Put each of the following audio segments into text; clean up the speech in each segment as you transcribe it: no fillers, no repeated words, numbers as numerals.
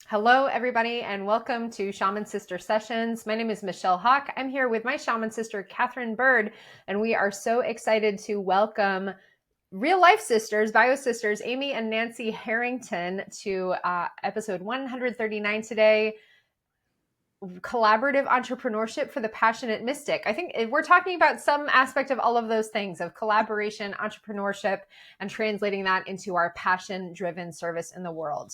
Hello, everybody, and welcome to Shaman Sister Sessions. My name is Michelle Hawk. I'm here with my shaman sister, Katherine Bird, and we are so excited to welcome real life sisters, bio sisters, Amy and Nancy Harrington to episode 139 today. Collaborative entrepreneurship for the passionate mystic. I think we're talking about some aspect of all of those things of collaboration, entrepreneurship, and translating that into our passion-driven service in the world.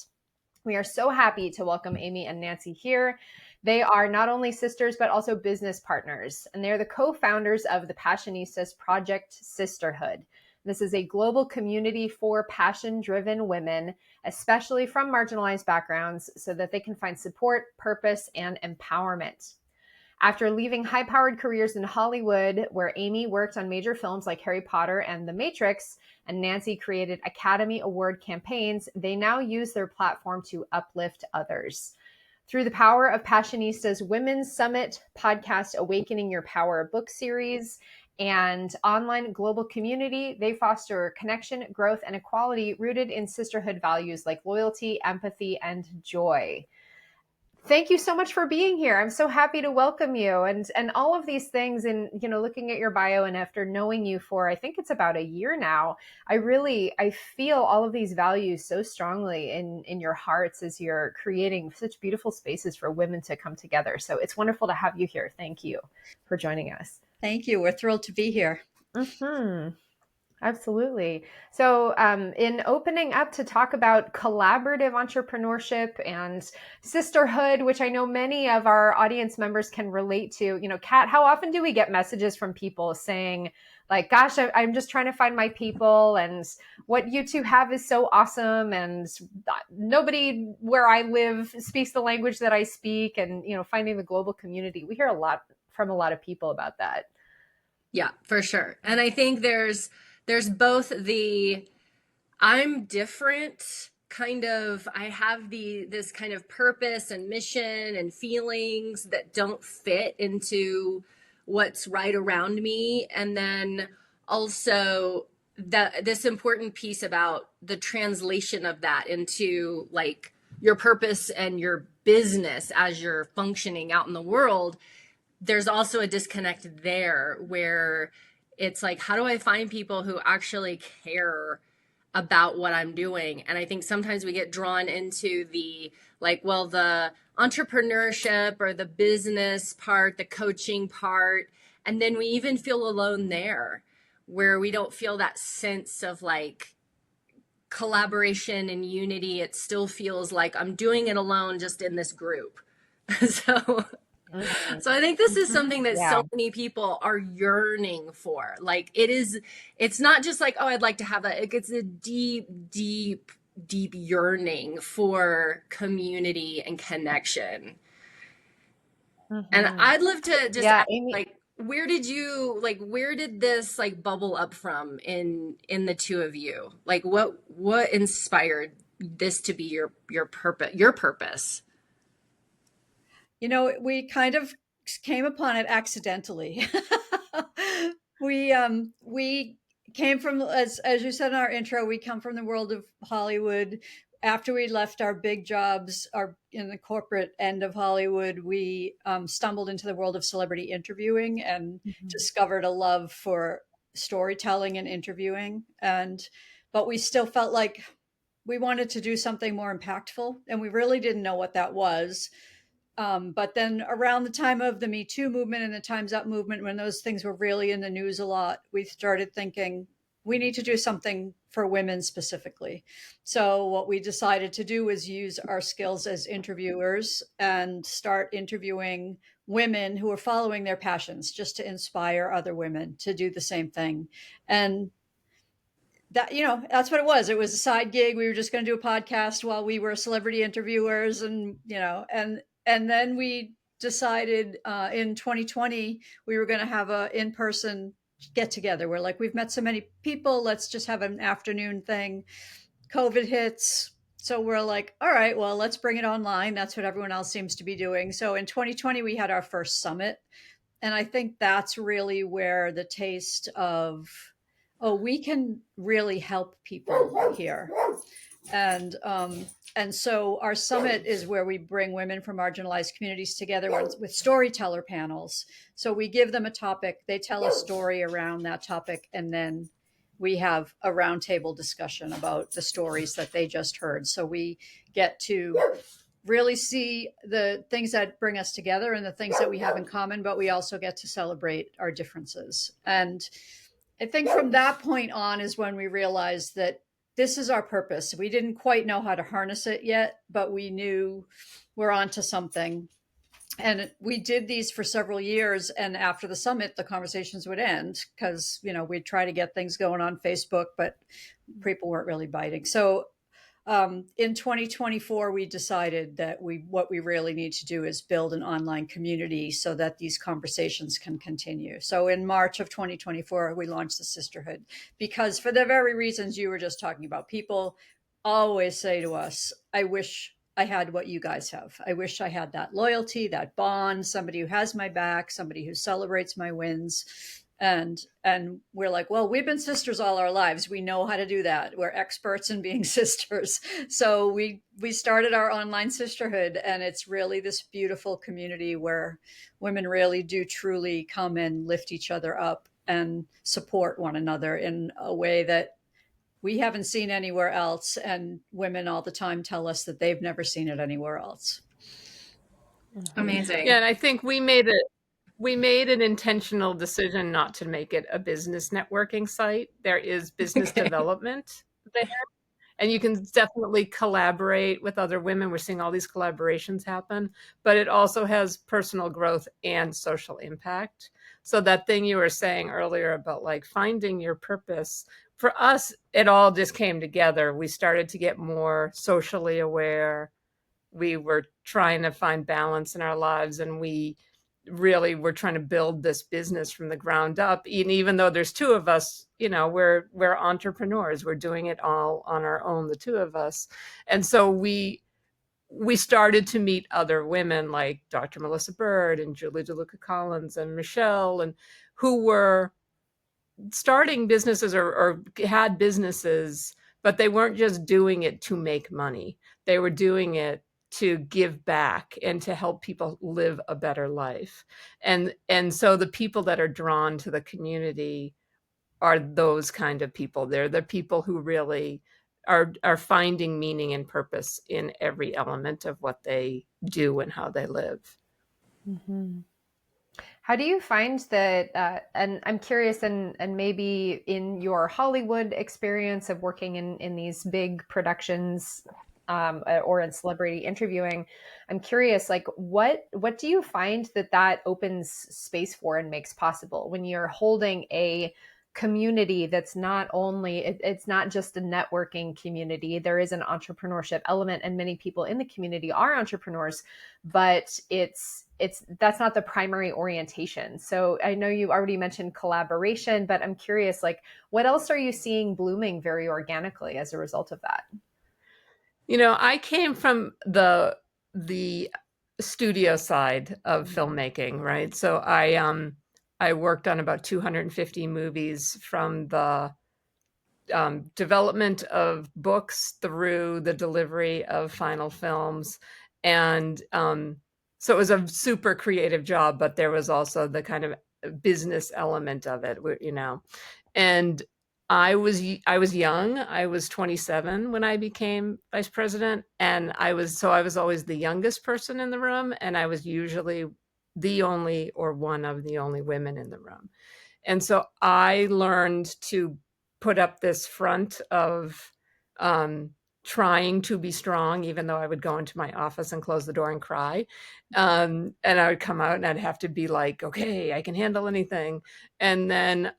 We are so happy to welcome Amy and Nancy here. They are not only sisters, but also business partners, and they're the co-founders of the Passionistas Project Sisterhood. This is a global community for passion-driven women, especially from marginalized backgrounds, so that they can find support, purpose, and empowerment. After leaving high-powered careers in Hollywood, where Amy worked on major films like Harry Potter and The Matrix, and Nancy created Academy Award campaigns, they now use their platform to uplift others. Through the power of Passionistas Women's Summit podcast, Awakening Your Power book series, and online global community, they foster connection, growth, and equality rooted in sisterhood values like loyalty, empathy, and joy. Thank you so much for being here. I'm so happy to welcome you and all of these things. And, looking at your bio and after knowing you for, I think it's about a year now, I feel all of these values so strongly in your hearts as you're creating such beautiful spaces for women to come together. So it's wonderful to have you here. Thank you for joining us. Thank you. We're thrilled to be here. Mm-hmm. Absolutely. So in opening up to talk about collaborative entrepreneurship and sisterhood, which I know many of our audience members can relate to, Kat, how often do we get messages from people saying like, gosh, I'm just trying to find my people and what you two have is so awesome. And nobody where I live speaks the language that I speak and, finding the global community. We hear a lot from a lot of people about that. Yeah, for sure. And I think there's both the I'm different kind of, I have this kind of purpose and mission and feelings that don't fit into what's right around me. And then also this important piece about the translation of that into like your purpose and your business as you're functioning out in the world. There's also a disconnect there where it's like, how do I find people who actually care about what I'm doing? And I think sometimes we get drawn into the the entrepreneurship or the business part, the coaching part. And then we even feel alone there where we don't feel that sense of like collaboration and unity. It still feels like I'm doing it alone, just in this group. So I think this is something that so many people are yearning for. Like it's not just like, oh, I'd like to have that. It's a deep, deep, deep yearning for community and connection. And I'd love to just ask, like, where did this like bubble up from in the two of you? Like what inspired this to be your purpose? We kind of came upon it accidentally. We came from, as you said in our intro, we come from the world of Hollywood. After we left our big jobs, in the corporate end of Hollywood, we stumbled into the world of celebrity interviewing and discovered a love for storytelling and interviewing. But we still felt like we wanted to do something more impactful, and we really didn't know what that was. But then around the time of the Me Too movement and the Time's Up movement, when those things were really in the news a lot, we started thinking we need to do something for women specifically. So what we decided to do was use our skills as interviewers and start interviewing women who are following their passions, just to inspire other women to do the same thing. And that, that's what it was. It was a side gig. We were just going to do a podcast while we were celebrity interviewers, and then we decided in 2020 we were going to have a in-person get together. We're like, we've met so many people, let's just have an afternoon thing. COVID hits, so we're like, all right, well, let's bring it online. That's what everyone else seems to be doing. So in 2020 we had our first summit, and I think that's really where the taste of, oh, we can really help people here. And so our summit is where we bring women from marginalized communities together with storyteller panels. So we give them a topic, they tell a story around that topic, and then we have a roundtable discussion about the stories that they just heard. So we get to really see the things that bring us together and the things that we have in common, but we also get to celebrate our differences. And I think from that point on is when we realized that this is our purpose. We didn't quite know how to harness it yet, but we knew we're onto something. And we did these for several years. And after the summit, the conversations would end because, we'd try to get things going on Facebook, but people weren't really biting. So in 2024, we decided that what we really need to do is build an online community so that these conversations can continue. So in March of 2024, we launched the Sisterhood because for the very reasons you were just talking about, people always say to us, I wish I had what you guys have. I wish I had that loyalty, that bond, somebody who has my back, somebody who celebrates my wins. And we're like, well, we've been sisters all our lives. We know how to do that. We're experts in being sisters. So we started our online sisterhood, and it's really this beautiful community where women really do truly come and lift each other up and support one another in a way that we haven't seen anywhere else. And women all the time tell us that they've never seen it anywhere else. Amazing. Yeah, and I think we made an intentional decision not to make it a business networking site. There is business development there, and you can definitely collaborate with other women. We're seeing all these collaborations happen, but it also has personal growth and social impact. So that thing you were saying earlier about like finding your purpose, for us, it all just came together. We started to get more socially aware. We were trying to find balance in our lives, and we really were trying to build this business from the ground up. And even though there's two of us, we're entrepreneurs. We're doing it all on our own, the two of us. And so we started to meet other women like Dr. Melissa Bird and Julie DeLuca Collins and Michelle, and who were starting businesses or had businesses, but they weren't just doing it to make money. They were doing it to give back and to help people live a better life. And so the people that are drawn to the community are those kind of people. They're the people who really are finding meaning and purpose in every element of what they do and how they live. Mm-hmm. How do you find that, and I'm curious, and maybe in your Hollywood experience of working in these big productions, or in celebrity interviewing, I'm curious, like what do you find that opens space for and makes possible when you're holding a community that's not only, it's not just a networking community. There is an entrepreneurship element, and many people in the community are entrepreneurs, but that's not the primary orientation. So I know you already mentioned collaboration, but I'm curious, like what else are you seeing blooming very organically as a result of that? I came from the studio side of filmmaking, right? So I worked on about 250 movies from the development of books through the delivery of final films. And so it was a super creative job, but there was also the kind of business element of it, and I was young. I was 27 when I became vice president, and I was always the youngest person in the room, and I was usually the only or one of the only women in the room. And so I learned to put up this front of trying to be strong, even though I would go into my office and close the door and cry. And I would come out and I'd have to be like, okay, I can handle anything. And then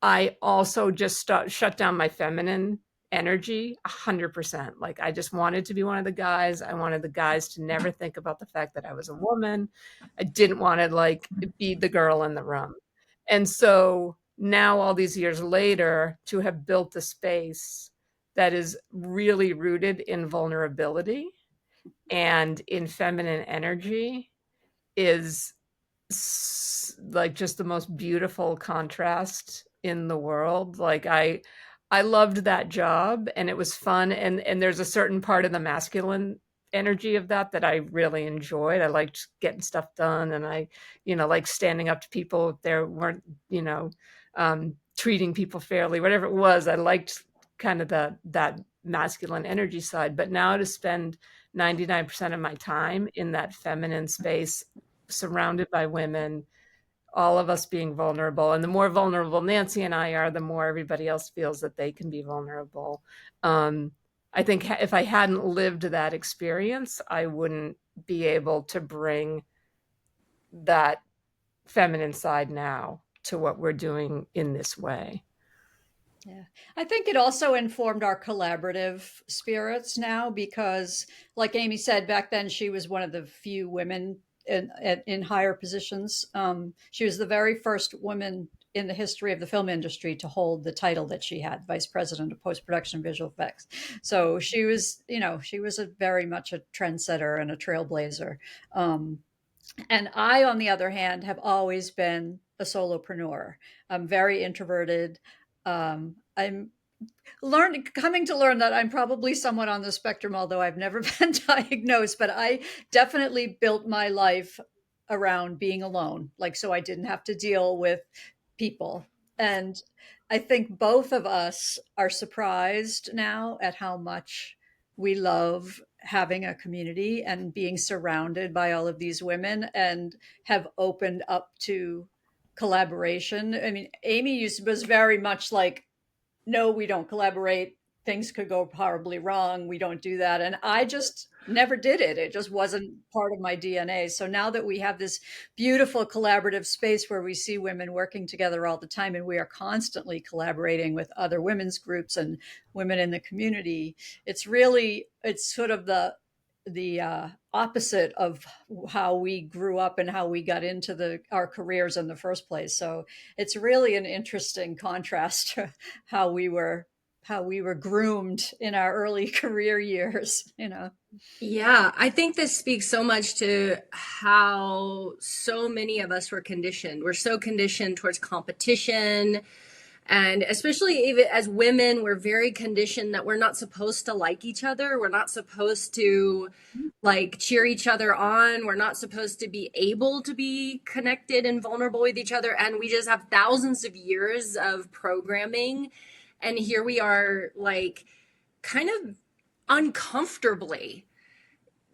I also just shut down my feminine energy 100%. Like I just wanted to be one of the guys. I wanted the guys to never think about the fact that I was a woman. I didn't want to like be the girl in the room. And so now all these years later, to have built a space that is really rooted in vulnerability and in feminine energy is like just the most beautiful contrast in the world. Like I loved that job and it was fun. And there's a certain part of the masculine energy of that I really enjoyed. I liked getting stuff done, and I, like standing up to people if there weren't, treating people fairly, whatever it was. I liked kind of that masculine energy side. But now to spend 99% of my time in that feminine space, surrounded by women, all of us being vulnerable, and the more vulnerable Nancy and I are, the more everybody else feels that they can be vulnerable. I think if I hadn't lived that experience, I wouldn't be able to bring that feminine side now to what we're doing in this way. Yeah. I think it also informed our collaborative spirits now because, like Amy said, back then she was one of the few women in higher positions. She was the very first woman in the history of the film industry to hold the title that she had, vice president of post-production visual effects. So she was, she was very much a trendsetter and a trailblazer. And I, on the other hand, have always been a solopreneur. I'm very introverted. I'm coming to learn that I'm probably somewhat on the spectrum, although I've never been diagnosed, but I definitely built my life around being alone, like, so I didn't have to deal with people. And I think both of us are surprised now at how much we love having a community and being surrounded by all of these women, and have opened up to collaboration. I mean, Amy was very much like, no, we don't collaborate. Things could go horribly wrong. We don't do that. And I just never did it. It just wasn't part of my DNA. So now that we have this beautiful collaborative space where we see women working together all the time, and we are constantly collaborating with other women's groups and women in the community, it's sort of the opposite of how we grew up and how we got into our careers in the first place. So it's really an interesting contrast to how we were groomed in our early career years. Yeah, I think this speaks so much to how so many of us were conditioned. We're so conditioned towards competition. And especially even as women, we're very conditioned that we're not supposed to like each other. We're not supposed to like cheer each other on. We're not supposed to be able to be connected and vulnerable with each other. And we just have thousands of years of programming. And here we are, like, kind of uncomfortably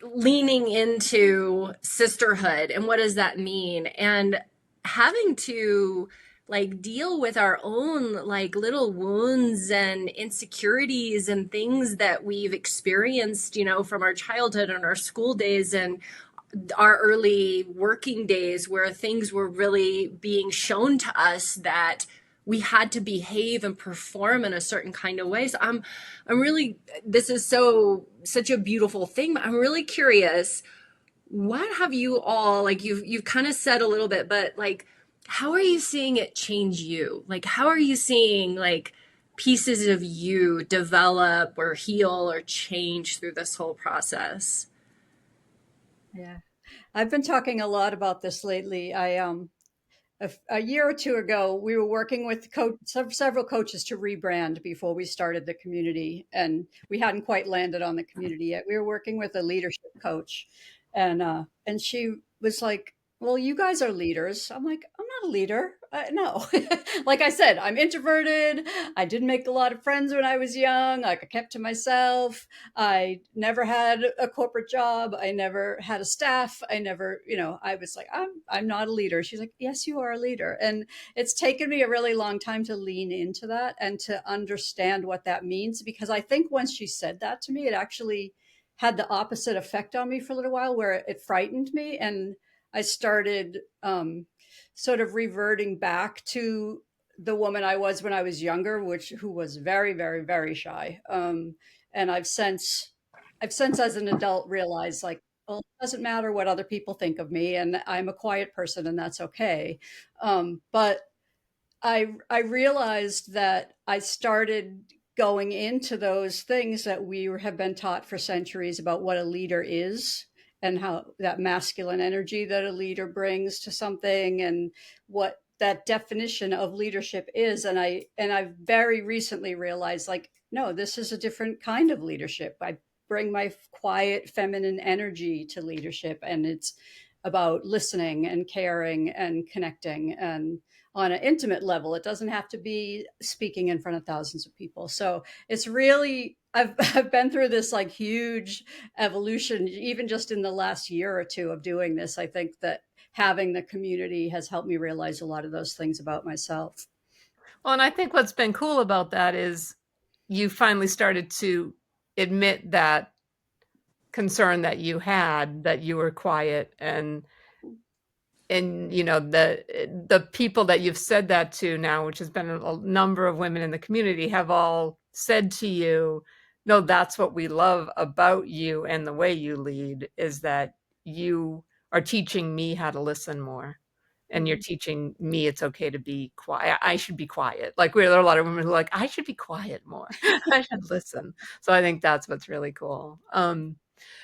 leaning into sisterhood. And what does that mean? And having to like deal with our own like little wounds and insecurities and things that we've experienced, from our childhood and our school days and our early working days, where things were really being shown to us that we had to behave and perform in a certain kind of way. So I'm really, this is such a beautiful thing, but I'm really curious, what have you all, like, you've kind of said a little bit, but like, how are you seeing it change you? Like, how are you seeing like pieces of you develop or heal or change through this whole process? Yeah. I've been talking a lot about this lately. A year or two ago, we were working with several coaches to rebrand before we started the community, and we hadn't quite landed on the community yet. We were working with a leadership coach, and she was like, "Well, you guys are leaders." I'm like, "I'm not a leader. No." Like I said, I'm introverted. I didn't make a lot of friends when I was young. Like, I kept to myself. I never had a corporate job. I never had a staff. I never, I was like, I'm not a leader. She's like, "Yes, you are a leader." And it's taken me a really long time to lean into that and to understand what that means, because I think once she said that to me, it actually had the opposite effect on me for a little while, where it frightened me. And I started sort of reverting back to the woman I was when I was younger, who was very, very, very shy. And I've since as an adult realized, like, well, it doesn't matter what other people think of me, and I'm a quiet person, and that's okay. But I realized that I started going into those things that we have been taught for centuries about what a leader is, and how that masculine energy that a leader brings to something, and what that definition of leadership is. And I've very recently realized, like, no, this is a different kind of leadership. I bring my quiet feminine energy to leadership, and it's about listening and caring and connecting, and on an intimate level. It doesn't have to be speaking in front of thousands of people. So it's really, I've been through this like huge evolution, even just in the last year or two of doing this. I think that having the community has helped me realize a lot of those things about myself. Well, and I think what's been cool about that is you finally started to admit that concern that you had, that you were quiet, and you know, the people that you've said that to now, which has been a number of women in the community, have all said to you, no, that's what we love about you and the way you lead, is that you are teaching me how to listen more. And you're teaching me it's okay to be quiet. I should be quiet. Like, there are a lot of women who are like, I should be quiet more. I should listen. So I think that's what's really cool.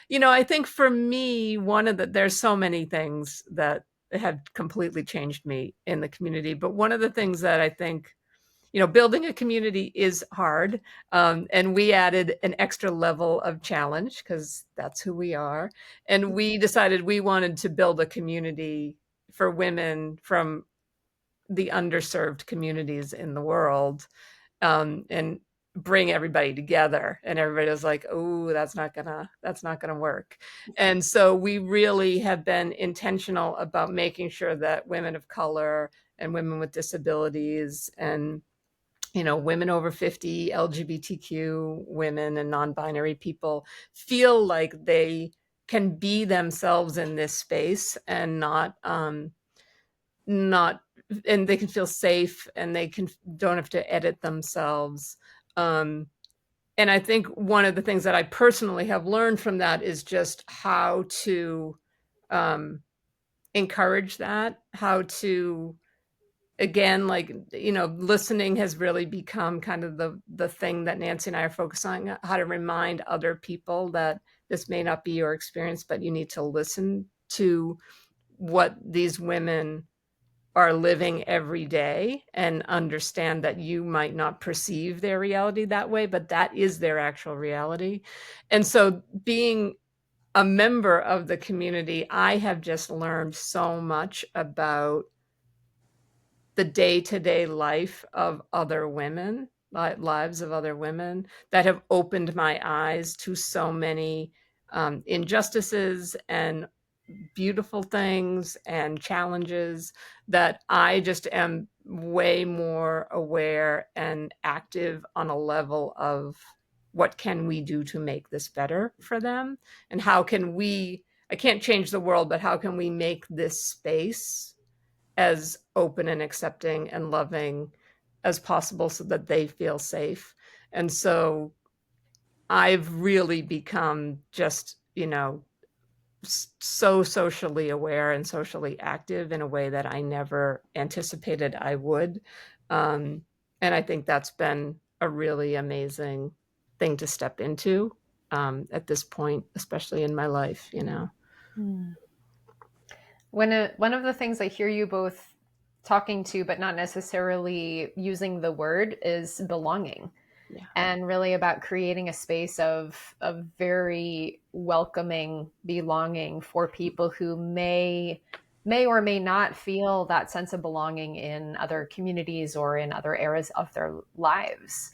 You know, I think for me, there's so many things that have completely changed me in the community. But one of the things that I think, you know, building a community is hard. And we added an extra level of challenge because that's who we are. And we decided we wanted to build a community for women from the underserved communities in the world, and bring everybody together. And everybody was like, oh, that's not gonna work. And so we really have been intentional about making sure that women of color and women with disabilities and, you know, women over 50, LGBTQ women and non-binary people feel like they can be themselves in this space and not and they can feel safe, and they don't have to edit themselves. And I think one of the things that I personally have learned from that is just how to encourage that, how to, again, like, you know, listening has really become kind of the thing that Nancy and I are focusing on, how to remind other people that this may not be your experience, but you need to listen to what these women are living every day and understand that you might not perceive their reality that way, but that is their actual reality. And so being a member of the community, I have just learned so much about the day-to-day life of other women, lives of other women, that have opened my eyes to so many injustices and beautiful things and challenges, that I just am way more aware and active on a level of what can we do to make this better for them, and how can we, I can't change the world, but how can we make this space as open and accepting and loving as possible so that they feel safe. And so I've really become just, you know, so socially aware and socially active in a way that I never anticipated I would. And I think that's been a really amazing thing to step into at this point, especially in my life, you know. One of the things I hear you both talking to, but not necessarily using the word, is belonging. Yeah. And really about creating a space of very welcoming belonging for people who may or may not feel that sense of belonging in other communities or in other eras of their lives.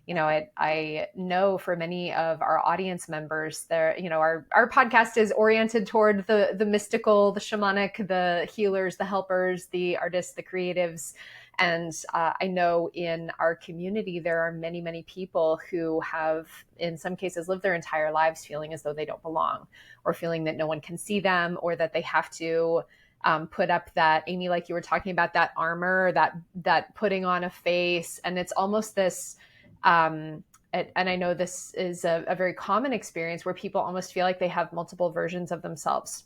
You know, I know for many of our audience members, there, you know, our podcast is oriented toward the mystical, the shamanic, the healers, the helpers, the artists, the creatives. And I know in our community, there are many, many people who have, in some cases, lived their entire lives feeling as though they don't belong, or feeling that no one can see them, or that they have to put up that, Amy, like you were talking about, that armor, that putting on a face. And it's almost this, and I know this is a very common experience, where people almost feel like they have multiple versions of themselves.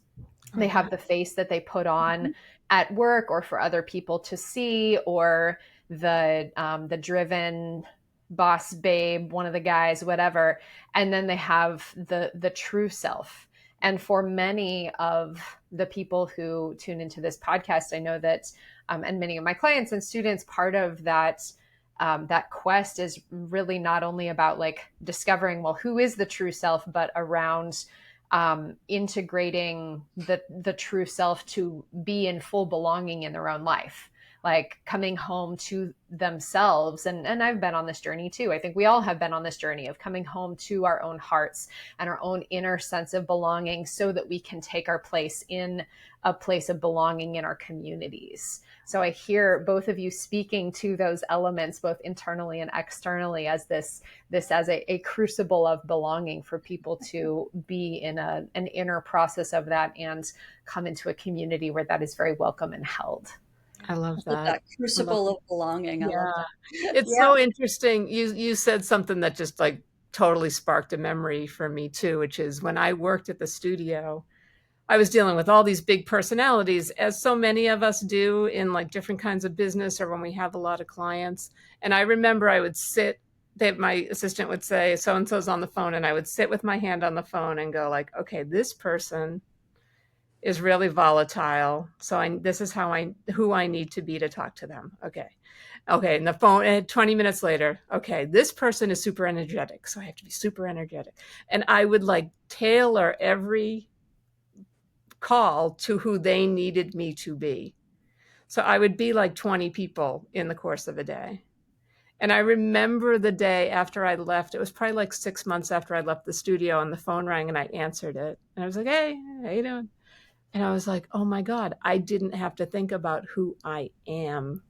They have the face that they put on at work or for other people to see, or the driven boss babe, one of the guys, whatever. And then they have the true self. And for many of the people who tune into this podcast, I know that, and many of my clients and students, part of that that quest is really not only about like discovering, well, who is the true self, but around integrating the true self to be in full belonging in their own life, like coming home to themselves. And I've been on this journey too. I think we all have been on this journey of coming home to our own hearts and our own inner sense of belonging, so that we can take our place in a place of belonging in our communities. So I hear both of you speaking to those elements, both internally and externally, as this as a crucible of belonging for people to be in an inner process of that and come into a community where that is very welcome and held. I love That that. crucible of belonging. I love that. It's Yeah. so interesting. You said something that just like totally sparked a memory for me too, which is when I worked at the studio, I was dealing with all these big personalities, as so many of us do in like different kinds of business or when we have a lot of clients. And I remember I would sit, my assistant would say, so-and-so's on the phone. And I would sit with my hand on the phone and go like, okay, this person is really volatile. So this is who I need to be to talk to them. Okay. And the phone, and 20 minutes later, okay, this person is super energetic. So I have to be super energetic. And I would like tailor every call to who they needed me to be. So I would be like 20 people in the course of a day. And I remember the day after I left, it was probably like 6 months after I left the studio, and the phone rang and I answered it. And I was like, hey, how you doing? And I was like, oh my God, I didn't have to think about who I am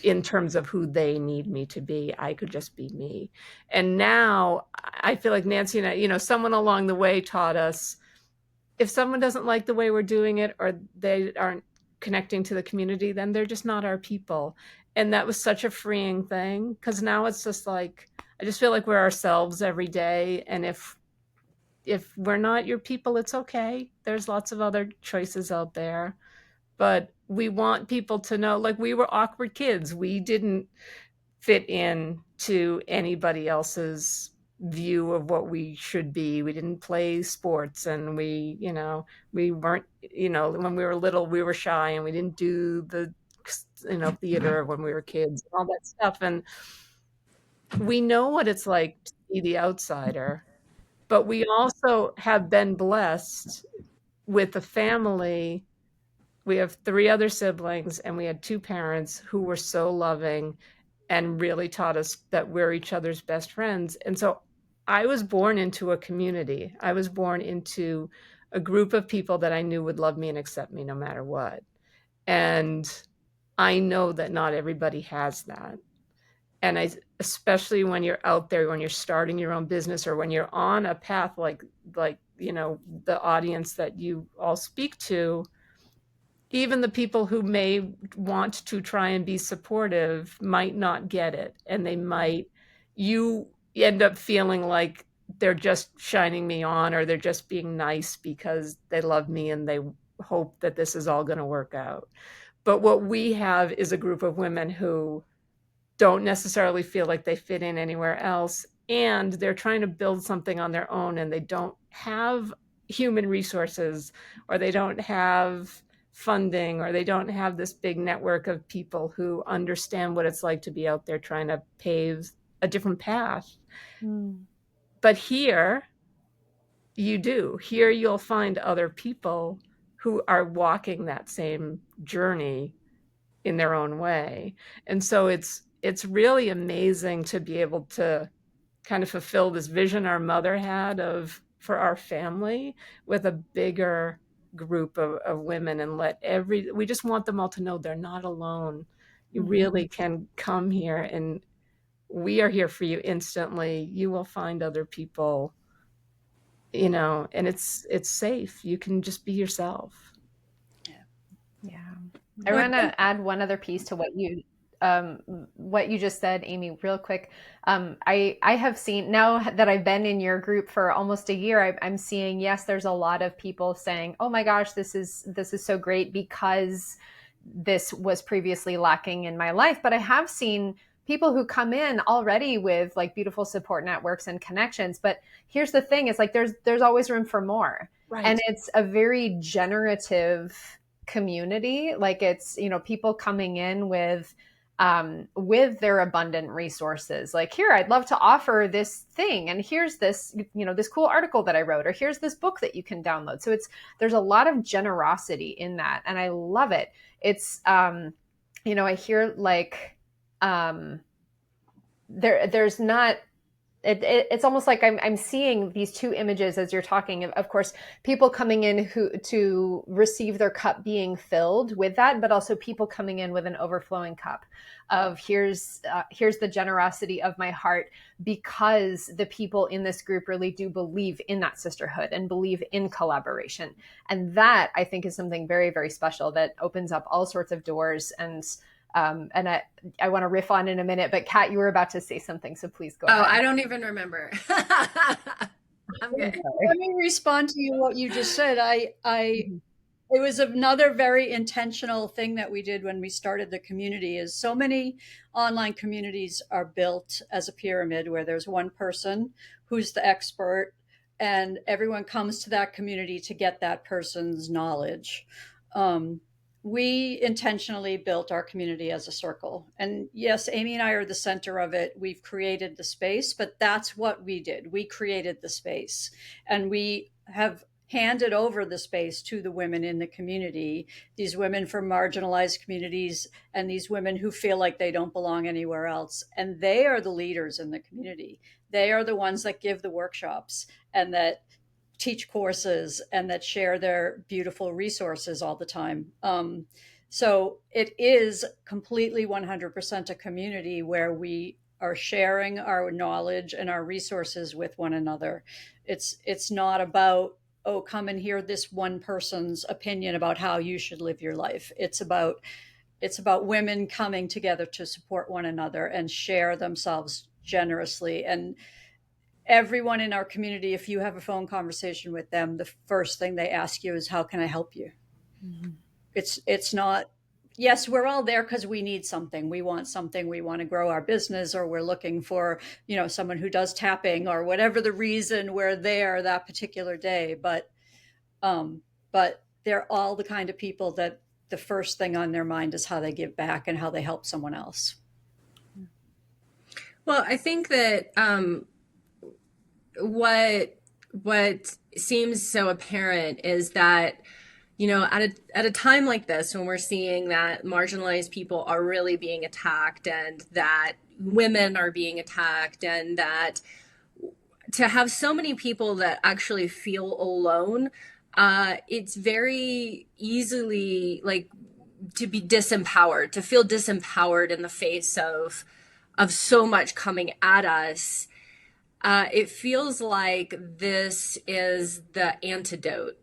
in terms of who they need me to be. I could just be me. And now I feel like Nancy and I, someone along the way taught us, if someone doesn't like the way we're doing it, or they aren't connecting to the community, then they're just not our people. And that was such a freeing thing, because now it's just like, I just feel like we're ourselves every day. And if we're not your people, it's okay. There's lots of other choices out there. But we want people to know, like, we were awkward kids. We didn't fit in to anybody else's view of what we should be. We didn't play sports, and we weren't, when we were little, we were shy, and we didn't do the, theater when we were kids, and all that stuff. And we know what it's like to be the outsider, but we also have been blessed with a family. We have 3 other siblings, and we had 2 parents who were so loving and really taught us that we're each other's best friends. And so I was born into a community. I was born into a group of people that I knew would love me and accept me no matter what. And I know that not everybody has that. And especially when you're out there, when you're starting your own business, or when you're on a path like the audience that you all speak to, even the people who may want to try and be supportive might not get it. And you end up feeling like they're just shining me on, or they're just being nice because they love me and they hope that this is all going to work out. But what we have is a group of women who don't necessarily feel like they fit in anywhere else. And they're trying to build something on their own, and they don't have human resources, or they don't have funding, or they don't have this big network of people who understand what it's like to be out there trying to pave a different path. But here you do. Here you'll find other people who are walking that same journey in their own way. And so it's really amazing to be able to kind of fulfill this vision our mother had for our family with a bigger group of women, and we just want them all to know they're not alone. You really can come here, and we are here for you instantly. You will find other people, and it's safe. You can just be yourself. Yeah. I want to add one other piece to what you just said, Amy, real quick. I have seen, now that I've been in your group for almost a year, I'm seeing, yes, there's a lot of people saying, oh my gosh, this is so great because this was previously lacking in my life. But I have seen people who come in already with like beautiful support networks and connections. But here's the thing, is like there's always room for more. Right. And it's a very generative community. Like it's, people coming in with their abundant resources. Like, here, I'd love to offer this thing. And here's this, this cool article that I wrote, or here's this book that you can download. So there's a lot of generosity in that. And I love it. It's, I hear like, there's not, it's almost like I'm seeing these two images as you're talking. Of course, people coming in to receive their cup being filled with that, but also people coming in with an overflowing cup of here's the generosity of my heart, because the people in this group really do believe in that sisterhood and believe in collaboration. And that, I think, is something very, very special that opens up all sorts of doors. And I want to riff on in a minute, but Kat, you were about to say something, so please go ahead. Oh, I don't even remember. I'm good. Let me respond to you what you just said. It was another very intentional thing that we did when we started the community. Is so many online communities are built as a pyramid where there's one person who's the expert, and everyone comes to that community to get that person's knowledge. We intentionally built our community as a circle. And yes, Amy and I are the center of it. We've created the space, but that's what we did. We created the space, and we have handed over the space to the women in the community, these women from marginalized communities, and these women who feel like they don't belong anywhere else. And they are the leaders in the community. They are the ones that give the workshops and that teach courses and that share their beautiful resources all the time. So it is completely 100% a community where we are sharing our knowledge and our resources with one another. It's not about, oh, come and hear this one person's opinion about how you should live your life. It's about women coming together to support one another and share themselves generously. And everyone in our community, if you have a phone conversation with them, the first thing they ask you is, how can I help you? Mm-hmm. It's not, yes, we're all there because we need something. We want something. We want to grow our business, or we're looking for, someone who does tapping, or whatever the reason we're there that particular day. But they're all the kind of people that the first thing on their mind is how they give back and how they help someone else. Well, I think that, what seems so apparent is that, at a time like this, when we're seeing that marginalized people are really being attacked, and that women are being attacked, and that to have so many people that actually feel alone, it's very easily like to be disempowered, to feel disempowered in the face of so much coming at us. It feels like this is the antidote,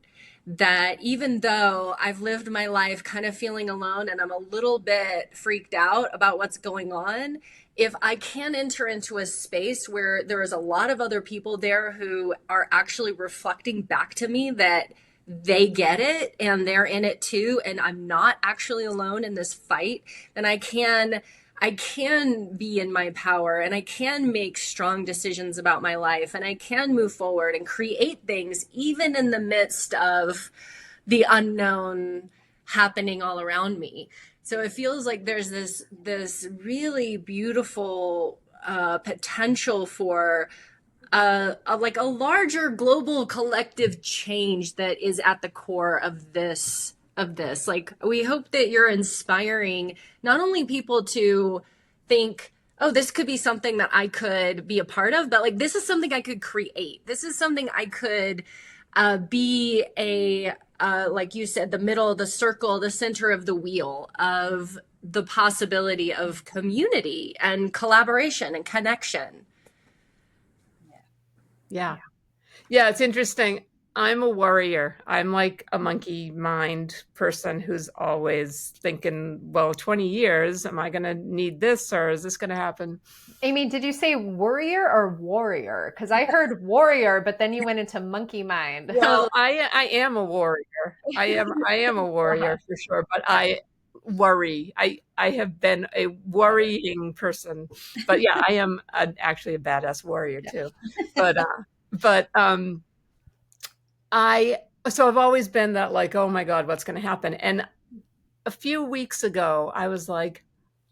that even though I've lived my life kind of feeling alone and I'm a little bit freaked out about what's going on, if I can enter into a space where there is a lot of other people there who are actually reflecting back to me that they get it and they're in it too, and I'm not actually alone in this fight, then I can be in my power, and I can make strong decisions about my life, and I can move forward and create things even in the midst of the unknown happening all around me. So it feels like there's this really beautiful potential for a larger global collective change that is at the core of this. Like, we hope that you're inspiring not only people to think, oh, this could be something that I could be a part of, but like, this is something I could create. This is something I could be like you said, the middle, the circle, the center of the wheel of the possibility of community and collaboration and connection. Yeah. It's interesting. I'm a worrier. I'm like a monkey mind person who's always thinking, well, 20 years, am I going to need this, or is this going to happen? Amy, did you say worrier or warrior? Because I heard warrior, but then you went into monkey mind. Well, I am a warrior. I am a warrior for sure. But worry. I have been a worrying person, but yeah, I am actually a badass warrior too. But I so I've always been that like, oh my God, what's going to happen? And a few weeks ago, I was like,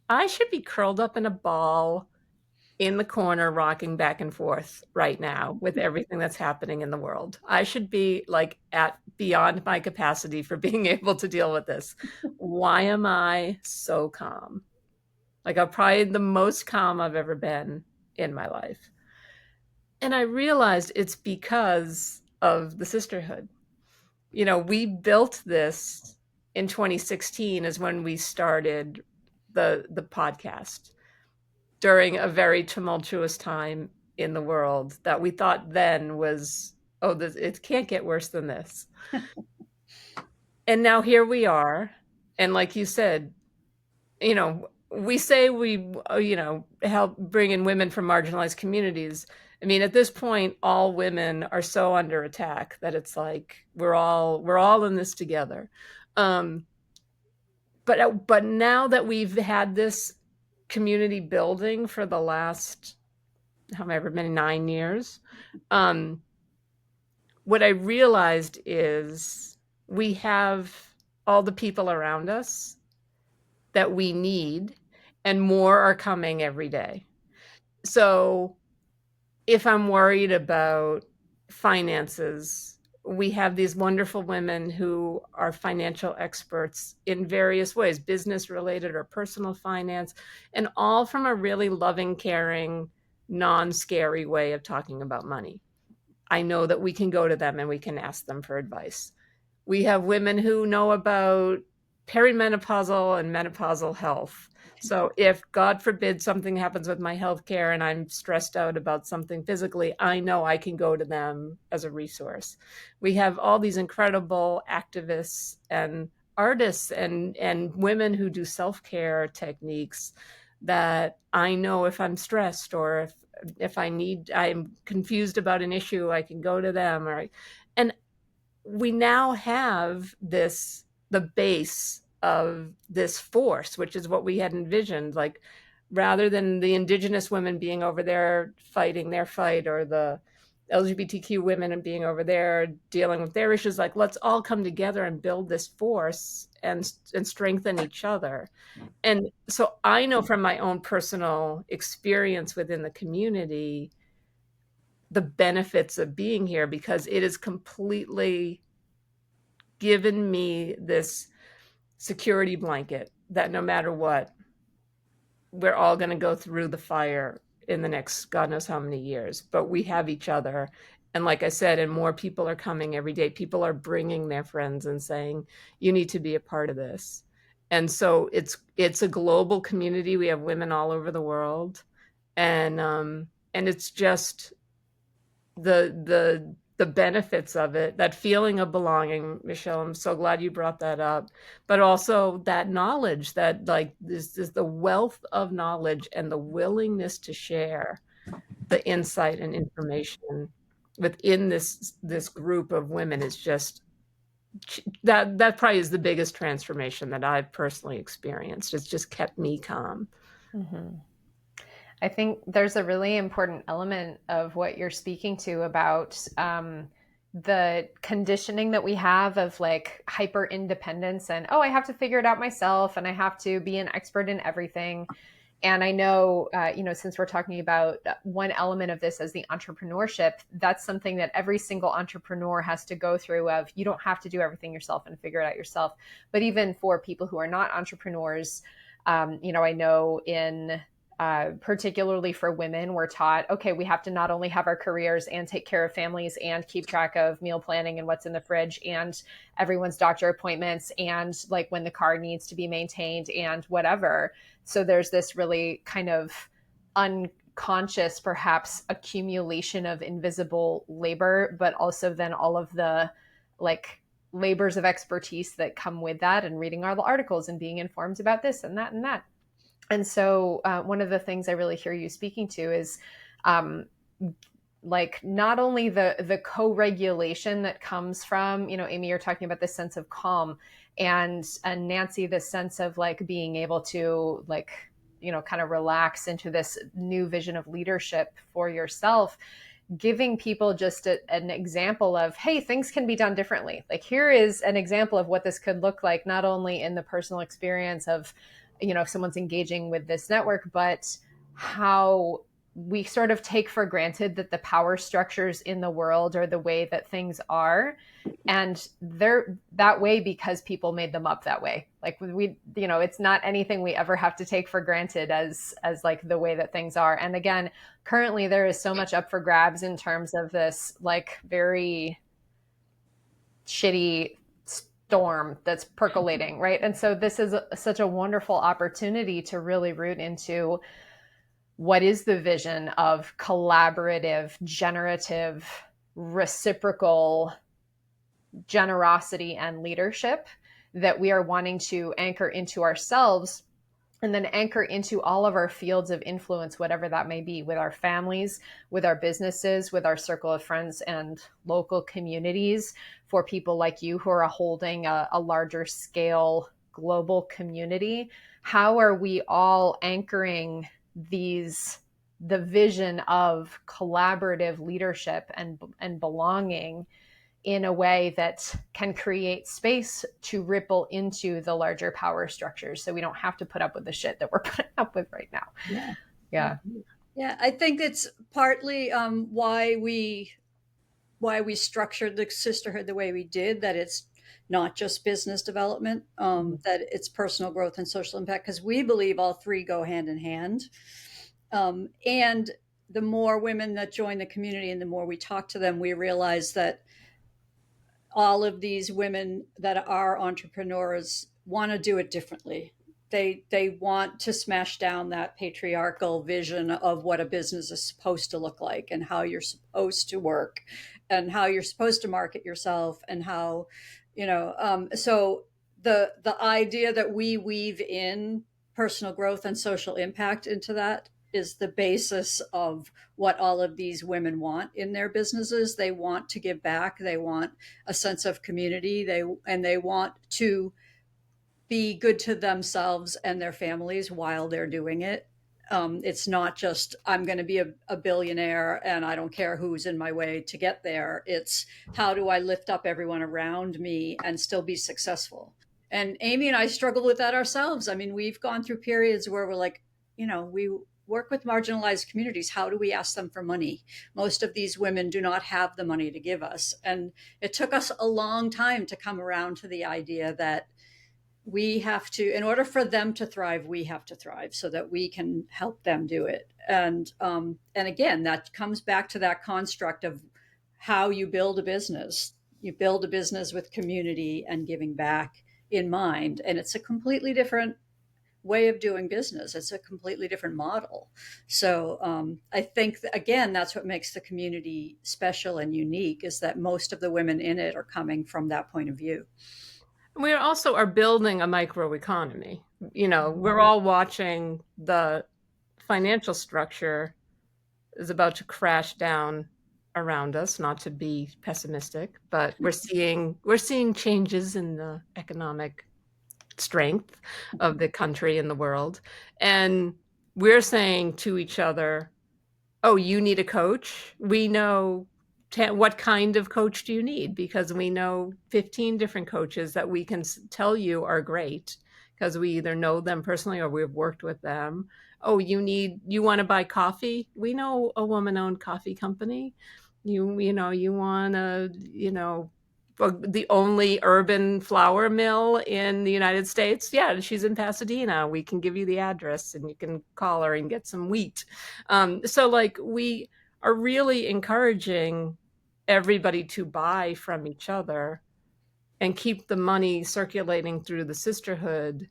I should be curled up in a ball in the corner, rocking back and forth right now with everything that's happening in the world. I should be like at beyond my capacity for being able to deal with this. Why am I so calm? Like I'm probably the most calm I've ever been in my life. And I realized it's because of the sisterhood. You know, we built this in 2016 is when we started the podcast during a very tumultuous time in the world that we thought then was, oh, it can't get worse than this. And now here we are. And like you said, you know, we say we, you know, help bring in women from marginalized communities. I mean, at this point, all women are so under attack that it's like we're all in this together. But now that we've had this community building for the last however many 9 years, what I realized is we have all the people around us that we need, and more are coming every day. So if I'm worried about finances, we have these wonderful women who are financial experts in various ways, business related or personal finance, and all from a really loving, caring, non-scary way of talking about money. I know that we can go to them and we can ask them for advice. We have women who know about perimenopausal and menopausal health. So if God forbid something happens with my healthcare and I'm stressed out about something physically, I know I can go to them as a resource. We have all these incredible activists and artists and women who do self-care techniques that I know if I'm stressed or if I'm confused about an issue, I can go to them. And we now have the base of this force, which is what we had envisioned. Like, rather than the indigenous women being over there fighting their fight, or the LGBTQ women and being over there dealing with their issues, like, let's all come together and build this force and strengthen each other. And so I know from my own personal experience within the community the benefits of being here, because it has completely given me this security blanket that no matter what, we're all going to go through the fire in the next God knows how many years, but we have each other. And like I said, and more people are coming every day. People are bringing their friends and saying, you need to be a part of this. And so it's a global community. We have women all over the world. And it's just the benefits of it, that feeling of belonging. Michelle, I'm so glad you brought that up, but also that knowledge that, like, this is the wealth of knowledge and the willingness to share the insight and information within this group of women is just that probably is the biggest transformation that I've personally experienced. It's just kept me calm. Mm-hmm. I think there's a really important element of what you're speaking to about the conditioning that we have of like hyper independence and, oh, I have to figure it out myself and I have to be an expert in everything. And I know, since we're talking about one element of this as the entrepreneurship, that's something that every single entrepreneur has to go through of, you don't have to do everything yourself and figure it out yourself. But even for people who are not entrepreneurs, I know particularly for women, we're taught, okay, we have to not only have our careers and take care of families and keep track of meal planning and what's in the fridge and everyone's doctor appointments and like when the car needs to be maintained and whatever. So there's this really kind of unconscious, perhaps, accumulation of invisible labor, but also then all of the like labors of expertise that come with that, and reading all the articles and being informed about this and that and that. And so one of the things I really hear you speaking to is like not only the co-regulation that comes from, Amy, you're talking about this sense of calm, and Nancy, this sense of like being able to like, kind of relax into this new vision of leadership for yourself, giving people just an example of, hey, things can be done differently. Like, here is an example of what this could look like, not only in the personal experience of, if someone's engaging with this network, but how we sort of take for granted that the power structures in the world are the way that things are. And they're that way because people made them up that way. Like, we, it's not anything we ever have to take for granted as like the way that things are. And again, currently there is so much up for grabs in terms of this like very shitty storm that's percolating, right? And so this is such a wonderful opportunity to really root into what is the vision of collaborative, generative, reciprocal generosity and leadership that we are wanting to anchor into ourselves, and then anchor into all of our fields of influence, whatever that may be, with our families, with our businesses, with our circle of friends and local communities, for people like you who are holding a larger scale global community. How are we all anchoring the vision of collaborative leadership and belonging in a way that can create space to ripple into the larger power structures, so we don't have to put up with the shit that we're putting up with right now? Yeah, I think it's partly why we structured the sisterhood the way we did, that it's not just business development, that it's personal growth and social impact, because we believe all three go hand in hand. And the more women that join the community and the more we talk to them, we realize that all of these women that are entrepreneurs want to do it differently. They want to smash down that patriarchal vision of what a business is supposed to look like, and how you're supposed to work, and how you're supposed to market yourself, and how, so the idea that we weave in personal growth and social impact into that is the basis of what all of these women want in their businesses. They want to give back. They want a sense of community. They want to be good to themselves and their families while they're doing it. It's not just, I'm going to be a billionaire and I don't care who's in my way to get there. It's, how do I lift up everyone around me and still be successful? And Amy and I struggle with that ourselves. I mean, we've gone through periods where we're like, we work with marginalized communities. How do we ask them for money? Most of these women do not have the money to give us. And it took us a long time to come around to the idea that we have to, in order for them to thrive, we have to thrive so that we can help them do it. And again, that comes back to that construct of how you build a business. You build a business with community and giving back in mind. And it's a completely different way of doing business. It's a completely different model. So I think, again, that's what makes the community special and unique, is that most of the women in it are coming from that point of view. We also are building a microeconomy. We're all watching the financial structure is about to crash down around us, not to be pessimistic, but we're seeing changes in the economic strength of the country and the world. And we're saying to each other, oh, you need a coach? We know what kind of coach do you need? Because we know 15 different coaches that we can tell you are great, because we either know them personally or we've worked with them. Oh, you want to buy coffee? We know a woman-owned coffee company. You want the only urban flour mill in the United States. Yeah, she's in Pasadena. We can give you the address and you can call her and get some wheat. So like, we are really encouraging everybody to buy from each other and keep the money circulating through the sisterhood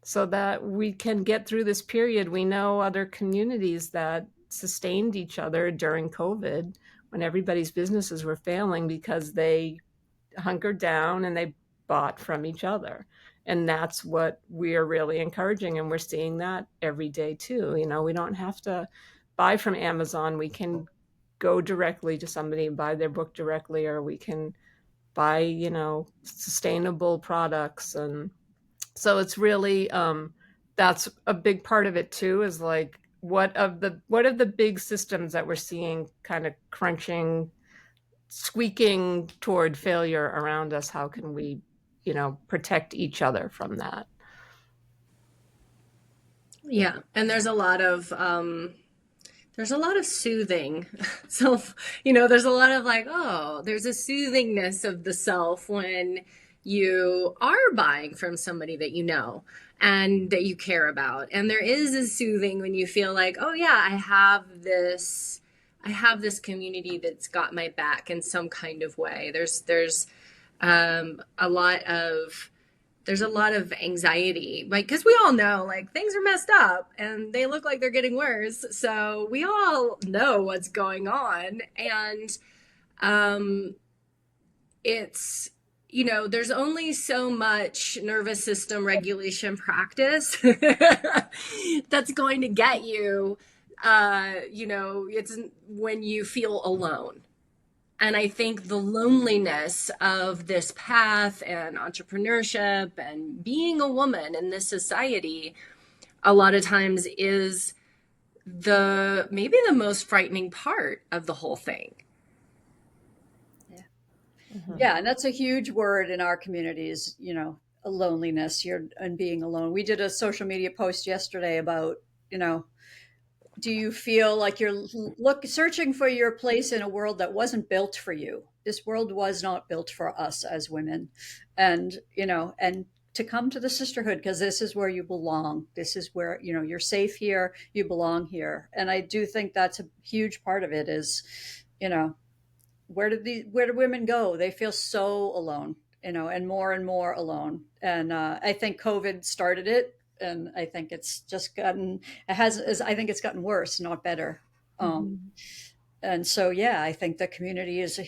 so that we can get through this period. We know other communities that sustained each other during COVID, when everybody's businesses were failing, because they hunkered down and they bought from each other. And that's what we're really encouraging. And we're seeing that every day too. We don't have to buy from Amazon. We can go directly to somebody and buy their book directly, or we can buy, you know, sustainable products. And so it's really, that's a big part of it too, is like, what are the big systems that we're seeing kind of crunching, squeaking toward failure around us? How can we, you know, protect each other from that? Yeah, and there's a lot of soothing. So, you know, there's a lot of like, oh, there's a soothingness of the self when you are buying from somebody that you know and that you care about. And there is a soothing when you feel like, oh yeah, I have this community that's got my back in some kind of way. There's a lot of anxiety, like, because we all know like things are messed up and they look like they're getting worse. So we all know what's going on. And it's, you know, there's only so much nervous system regulation practice that's going to get you, you know, it's when you feel alone. And I think the loneliness of this path and entrepreneurship and being a woman in this society, a lot of times is maybe the most frightening part of the whole thing. Yeah. Mm-hmm. Yeah. And that's a huge word in our communities, you know, loneliness, and being alone. We did a social media post yesterday about, you know, do you feel like you're searching for your place in a world that wasn't built for you? This world was not built for us as women. And, you know, and to come to the sisterhood, because this is where you belong. This is where, you know, you're safe here, you belong here. And I do think that's a huge part of it is, you know, where do women go? They feel so alone, you know, and more alone. And I think COVID started it. And I think it's just I think it's gotten worse, not better. And so, yeah, I think the community is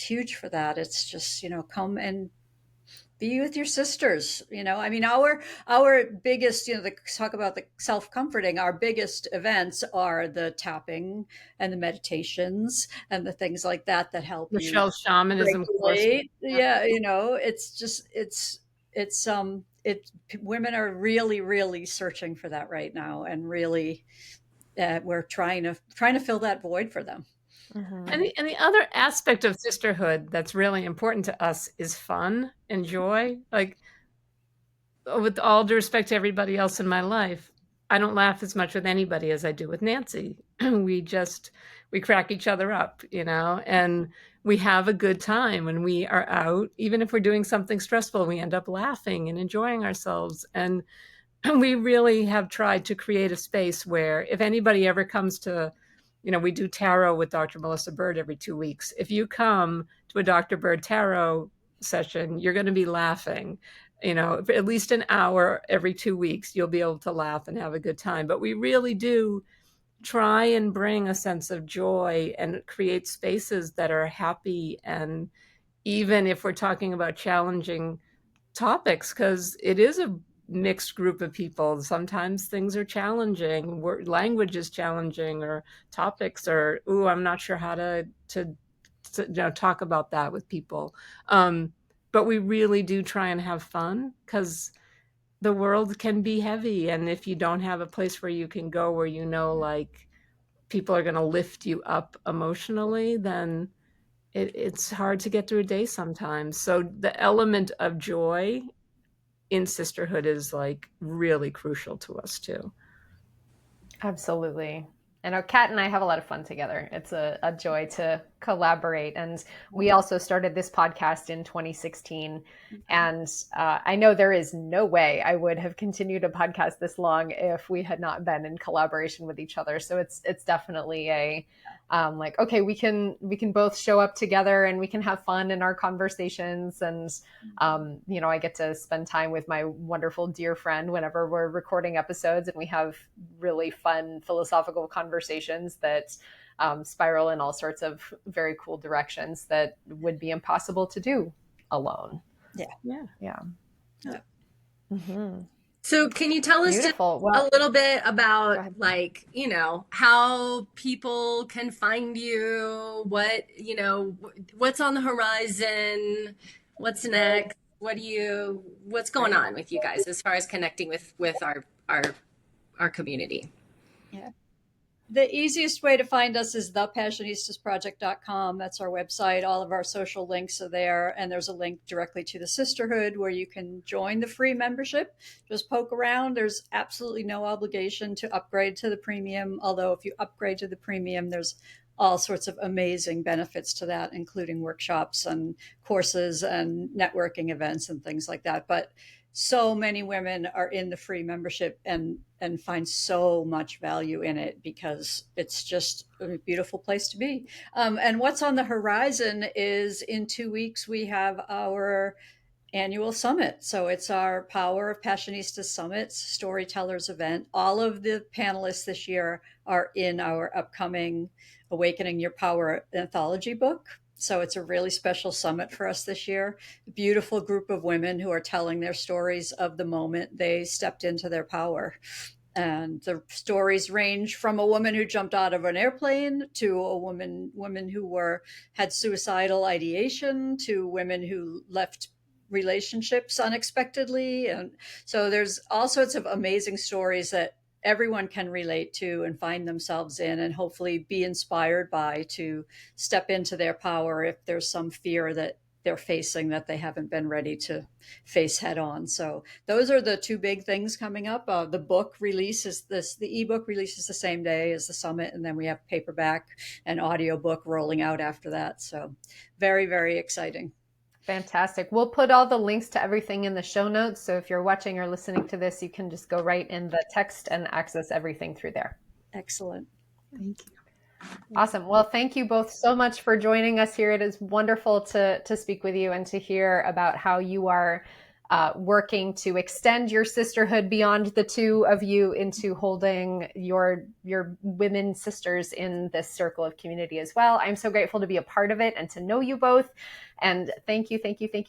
huge for that. It's just, you know, come and be with your sisters. You know, I mean, our biggest, you know, talk about the self-comforting, our biggest events are the tapping and the meditations and the things like that help Michelle shamanism course. Yeah, you know, it's just women are really searching for that right now, and really we're trying to fill that void for them. Mm-hmm. And the other aspect of sisterhood that's really important to us is fun and joy. Like, with all due respect to everybody else in my life, I don't laugh as much with anybody as I do with Nancy. We crack each other up, you know, and we have a good time when we are out. Even if we're doing something stressful, we end up laughing and enjoying ourselves. And we really have tried to create a space where if anybody ever comes to, you know, we do tarot with Dr. Melissa Bird every 2 weeks. If you come to a Dr. Bird tarot session, you're going to be laughing. You know, for at least an hour every 2 weeks, you'll be able to laugh and have a good time. But we really do try and bring a sense of joy and create spaces that are happy. And even if we're talking about challenging topics, because it is a mixed group of people, sometimes things are challenging, language is challenging, or topics are, I'm not sure how to you know, talk about that with people. But we really do try and have fun, because the world can be heavy. And if you don't have a place where you can go, where, you know, like people are going to lift you up emotionally, then it's hard to get through a day sometimes. So the element of joy in sisterhood is like really crucial to us too. Absolutely. I know Kat and I have a lot of fun together. It's a joy to collaborate. And we also started this podcast in 2016. And I know there is no way I would have continued a podcast this long if we had not been in collaboration with each other. So it's definitely a like, okay, we can both show up together and we can have fun in our conversations. And, you know, I get to spend time with my wonderful dear friend whenever we're recording episodes, and we have really fun philosophical conversations that spiral in all sorts of very cool directions that would be impossible to do alone. Yeah. Mm-hmm. So can you tell us just Beautiful. a Well, little bit go about ahead. like, how people can find you, what's on the horizon, what's next? What's going Great. on with you guys as far as connecting with our community? Yeah. The easiest way to find us is thepassionistasproject.com. That's our website. All of our social links are there. And there's a link directly to the sisterhood where you can join the free membership. Just poke around. There's absolutely no obligation to upgrade to the premium. Although, if you upgrade to the premium, there's all sorts of amazing benefits to that, including workshops and courses and networking events and things like that. But so many women are in the free membership and find so much value in it because it's just a beautiful place to be. And what's on the horizon is in 2 weeks we have our annual summit. So it's our Power of Passionistas Summits storytellers event. All of the panelists this year are in our upcoming Awakening Your Power anthology book. So it's a really special summit for us this year. A beautiful group of women who are telling their stories of the moment they stepped into their power. And the stories range from a woman who jumped out of an airplane to women who had suicidal ideation to women who left relationships unexpectedly. And so there's all sorts of amazing stories that everyone can relate to and find themselves in, and hopefully be inspired by, to step into their power if there's some fear that they're facing that they haven't been ready to face head on. So those are the two big things coming up. The book release is the ebook release is the same day as the summit, and then we have paperback and audiobook rolling out after that. So very, very exciting. Fantastic. We'll put all the links to everything in the show notes. So if you're watching or listening to this, you can just go right in the text and access everything through there. Excellent. Thank you. Awesome. Well, thank you both so much for joining us here. It is wonderful to speak with you and to hear about how you are working to extend your sisterhood beyond the two of you into holding your women sisters in this circle of community as well. I'm so grateful to be a part of it and to know you both. And thank you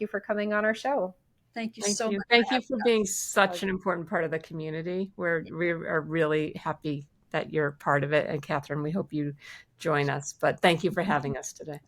for coming on our show. Thank you Thank so you. much. Thank you for being such an important part of the community. We are really happy that you're part of it. And Katherine, we hope you join us. But thank you for having us today.